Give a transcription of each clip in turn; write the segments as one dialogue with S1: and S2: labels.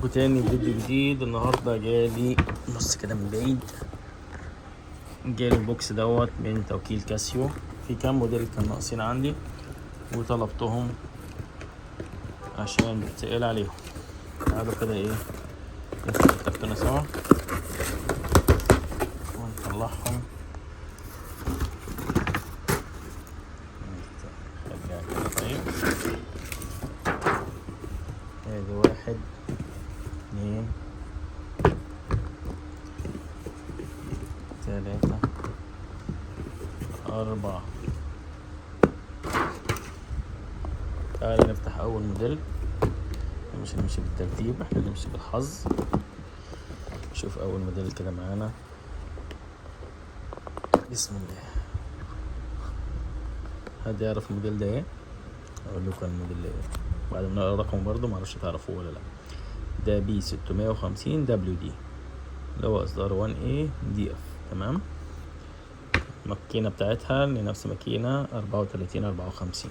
S1: وتاني فيديو جديد. النهارده جالي بص كده من بعيد، جالي البوكس دوت من توكيل كاسيو. في كام موديل كان ناقصين عندي وطلبتهم عشان بتسأل عليهم. تعالوا كده ايه نفتح الكرتونة سوا ونطلعهم. خليها كده. طيب ادي 1 2 3 4. تعالى نفتح اول موديل. مش هنمشي بالترتيب، احنا نمشي بالحظ. شوف اول موديل كده معانا. بسم الله. حد يعرف الموديل ده ايه؟ اقول لكم الموديل ده ايه بعد ما نقرا رقمه برضه، معرفش تعرفوه ولا لا. ده بي 650 دبليو دي اللي هو اصدار 1 اي دي اف. تمام. الماكينة بتاعتها نفس ماكينة 34 54.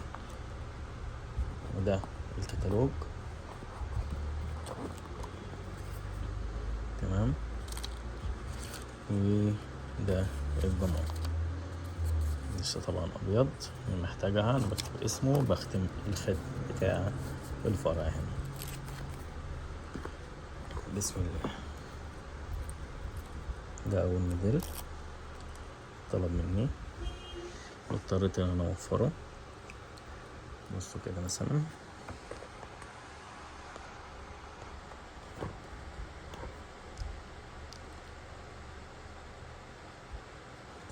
S1: وده الكتالوج. تمام. وده الضمان لسه طبعا ابيض. اللي محتاجها انا بكتب اسمه، بختم الخط بتاع الفرع هنا. بسم الله. ده اول موديل طلب مني واضطريت ان انا اوفره. بصوا كده مثلا.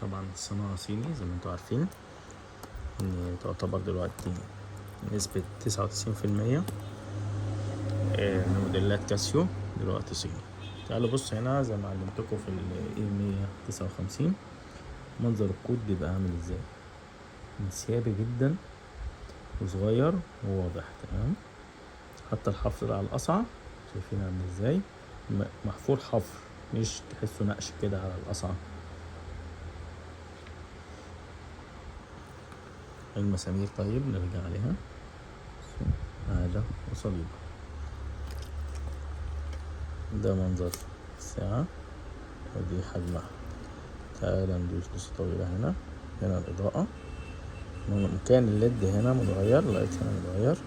S1: طبعا الصناعة صيني زي ما انتوا عارفين، ان تعتبر دلوقتي نسبة 99% من موديلات كاسيو دلوقتي صيني. تعالوا بصوا هنا زي ما علمتكم في ال 159 منظر الكود بيبقى عامل ازاي، انسيابي جدا وصغير وواضح. تمام. حتى الحفر على القصعة شايفين عامل ازاي، محفور حفر، مش تحسوا نقش كده على القصعة. المسامير طيب نرجع عليها، عادة وصليبة. ده منظر الساعة ودي حجمها. تعالى ندوس دوسة طويلة هنا. هنا الإضاءة، مكان الليد هنا متغير، اللايت هنا متغير.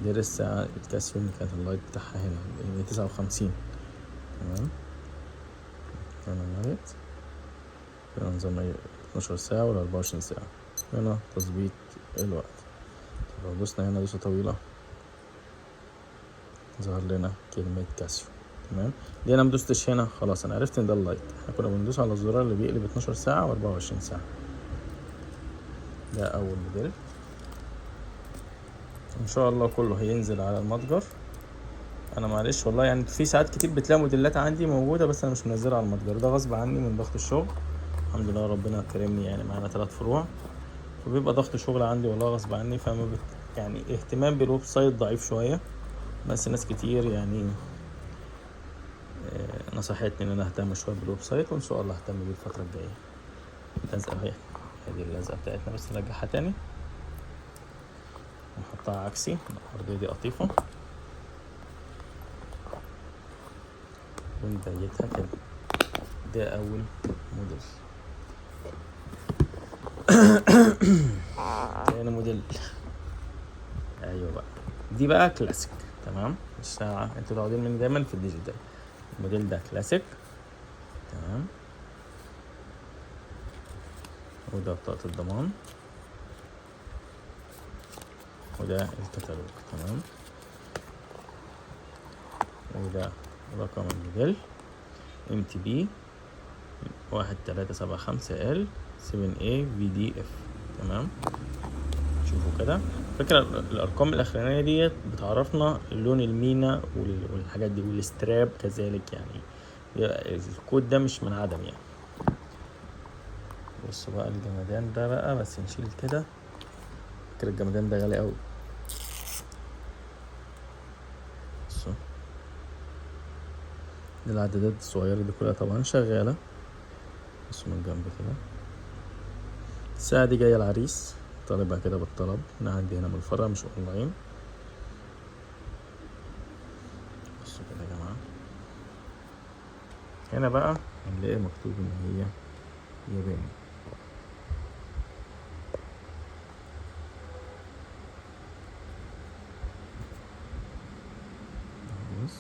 S1: دي الساعة الكاسيو اللي كانت اللايت بتاعها هنا 159. تمام. هنا اللايت، هنا نظام 12 ساعة ولا 24 ساعة. هنا تظبيط الوقت. لو دوسنا هنا دوسة طويلة ظهر لنا كلمة كاسيو. تمام. دي انا مدوستش هنا، خلاص انا عرفت ان ده اللايت. احنا كنا بندوس على الزرار اللي بيقلب 12 ساعة و24 ساعة. ده اول موديل ان شاء الله كله هينزل على المتجر. انا معلش والله يعني في ساعات كتير بتلاقي موديلات عندي موجودة بس انا مش منزلها على المتجر، ده غصب عني من ضغط الشغل. الحمد لله ربنا كرمني، يعني معانا 3 فروع، فبيبقى ضغط شغل عندي والله غصب عني. يعني اهتمام بالويب سايت ضعيف شوية، بس ناس كتير يعني نصحتني ان انا اهتم شويه بالويب سايت، وان شاء الله اهتم بيه الفتره الجايه. اللزقه اهي، ادي اللزقه بتاعتنا، بس نرجعها تاني ونحطها عكسي. الارضيه دي قطيفه ونبيتها كده. ده اول موديل. تاني موديل. ايوه بقى، دي بقى كلاسيك. تمام. الساعه انتوا متعودين مني دايما في الديجيتال. الموديل ده كلاسيك. تمام. وده بطاقه الضمان، وده الكتالوج. تمام. وده رقم الموديل MTB 1375L 7A VDF. تمام. شوفوا كده. فكرة الأرقام الأخرانية ديت بتعرفنا اللون المينا والحاجات دي، والستراب كذلك. يعني الكود ده مش من عدم يعني. بصوا بقى الجمدان ده بقى، بس نشيل كده. فكرة الجمدان ده غالي أوي. بصوا العدادات الصغيرة دي كلها طبعا شغالة. بصوا من جنب كده. الساعة دي جاية العريس طالبها كده بالطلب. انا عندي هنا من الفرع مش اونلاين. بصوا كده هنا بقى هنلاقي مكتوب ان هي ياباني. بص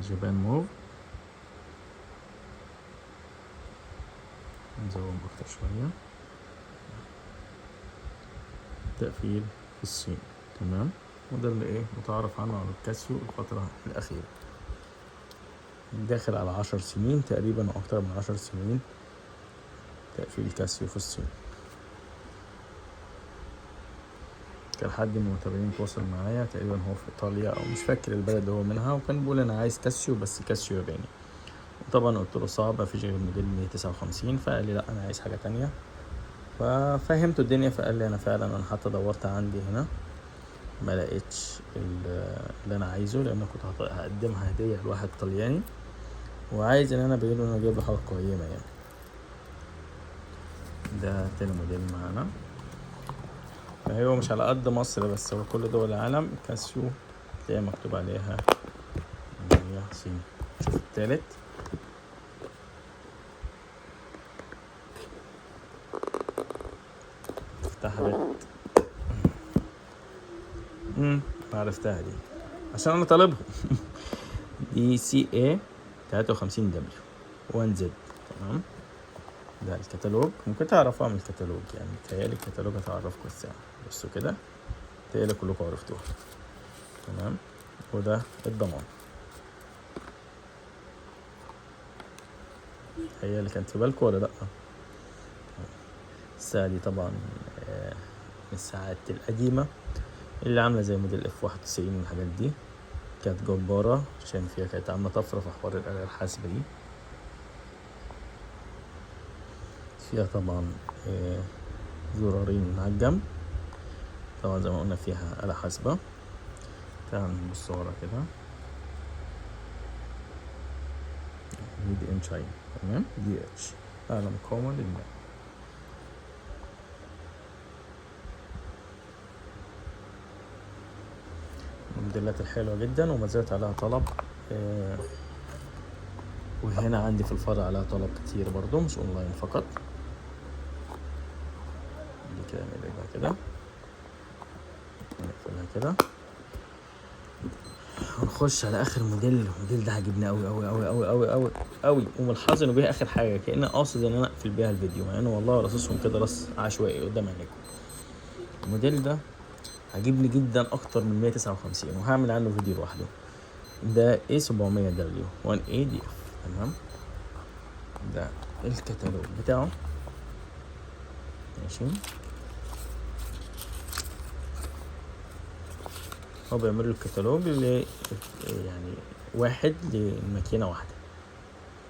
S1: جابان موف. نزوم اكتر شوية. تقفيل في الصين. تمام. وده اللي ايه متعرف عنه على الكاسيو الفترة الأخيرة. داخل على 10 سنين تقريبا أو أكتر من 10 سنين تقفيل كاسيو في الصين. كان حد من المتابعين تواصل معايا تقريبا هو في إيطاليا أو مش فاكر البلد اللي هو منها، وكان بيقول أنا عايز كاسيو بس كاسيو ياباني. وطبعا قلت له صعب، مفيش غير موديل 159. فقال لي لأ أنا عايز حاجة تانية. ففهمته الدنيا، فقال لي أنا فعلا أنا حتى دورت عندي هنا ما لقيتش اللي أنا عايزه، لأن كنت هقدمها هدية لواحد طلياني وعايز ان انا ابين له انا جايب له حاجه قيمه يعني. ده تاني موديل معانا. هو مش على قد مصر بس، هو كل دول العالم كاسيو تلاقي مكتوب عليها هي صيني. شوف التالت. افتحها عرفتها دي عشان انا طالبهم. دي سي اي 53 دبليو 1 زد. تمام. ده الكتالوج، ممكن تعرفوها من الكتالوج يعني، متهيألي الكتالوج هتعرفكوا الساعة. بصوا كده متهيألي كلكم عرفتوها. تمام. وده الضمان. هي اللي كانت في بالكم ولا لأ؟ الساعة دي طبعا من الساعات القديمة اللي عاملة زي موديل F91 والحاجات دي. كانت جبارة عشان فيها كانت عاملة طفرة في حوار الآلة الحاسبة دي. فيها طبعا زرارين على الجنب، طبعا زي ما قلنا فيها آلة حاسبة. تعال نبص ورا كده. ميد ان تشاينا. تمام. دي اتش أعلى مقاومة للماء. الموديلات الحلوة جدا وما زالت عليها طلب. وهنا عندي في الفرع عليها طلب كتير برضو، مش اونلاين فقط. دي كده نقلبها كده، نقفلها كده، ونخش على اخر موديل. الموديل ده عجبني قوي قوي قوي قوي قوي قوي قوي، وملحظ انه بيها اخر حاجه كأني قاصد ان انا اقفل بيها الفيديو، مع انه والله رصصهم كده رص عشوائي قدام عينيكم. الموديل ده عجبني جدا اكتر من 159 وهعمل عنه فيديو لوحده. ده A700W 1ADF. تمام. ده الكتالوج بتاعه. ماشي. هو بيعمل له الكتالوج يعني واحد لماكينة واحدة،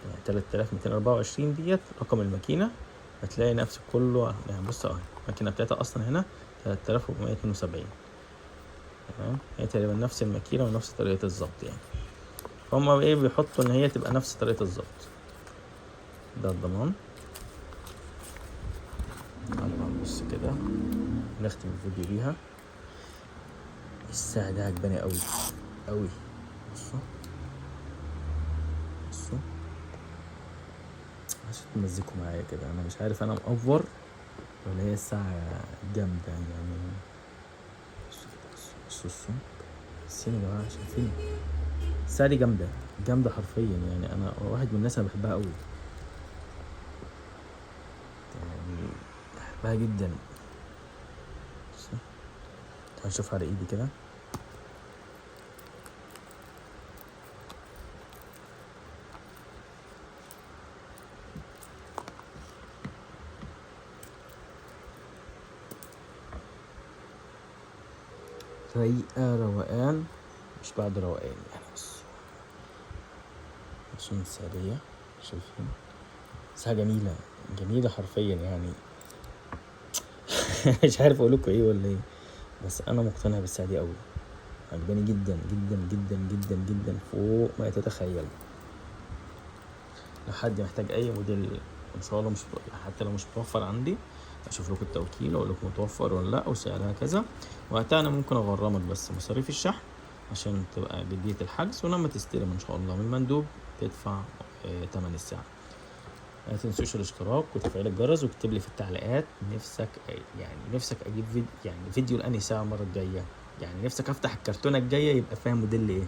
S1: يعني 3224 ديت رقم الماكينة. هتلاقي نفس كله يعني. بص اهي الماكينة بتاعتها اصلا هنا 3472. تمام. هي تقريبا نفس الماكينة ونفس طريقة الظبط يعني. هما ايه بيحطوا ان هي تبقى نفس طريقة الظبط. ده الضمان. بص كده نختم الفيديو بيها. الساعة دي عجباني قوي قوي. بصوا بصوا عشان تمزكوا معايا كده. انا مش عارف انا مأفور ولا هي الساعة جامدة يعني. بصوا السين يا جماعة شايفين الساعة دي جامدة جامدة حرفيا يعني. انا واحد من الناس انا بحبها قوي يعني، بحبها جدا. هنشوف على ايدي كده. رايقة روقان مش بعد روقان يعني. بص مثالية شايفين ساعة جميلة جميلة حرفيا يعني. مش عارف اقول لكم ايه ولا ايه، بس انا مقتنع بالساعة دي قوي. عجباني جدا جدا جدا جدا جدا فوق ما يتتخيل. لو حد محتاج اي موديل ان شاء الله، مش حتى لو مش متوفر عندي، اشوف لكم التوكيل واقول لكم متوفر ولا لا وسعرها كذا. وقتها انا ممكن اغرمك بس مصاريف الشحن عشان تبقى جدية الحجز، ولما تستلم ان شاء الله من المندوب تدفع تمن الساعة. ما تنسوش الاشتراك وتفعيل الجرس، واكتب لي في التعليقات نفسك اجيب فيديو لأنهي ساعة المرة الجاية، يعني نفسك افتح الكرتونة الجاية يبقى فيها موديل ايه.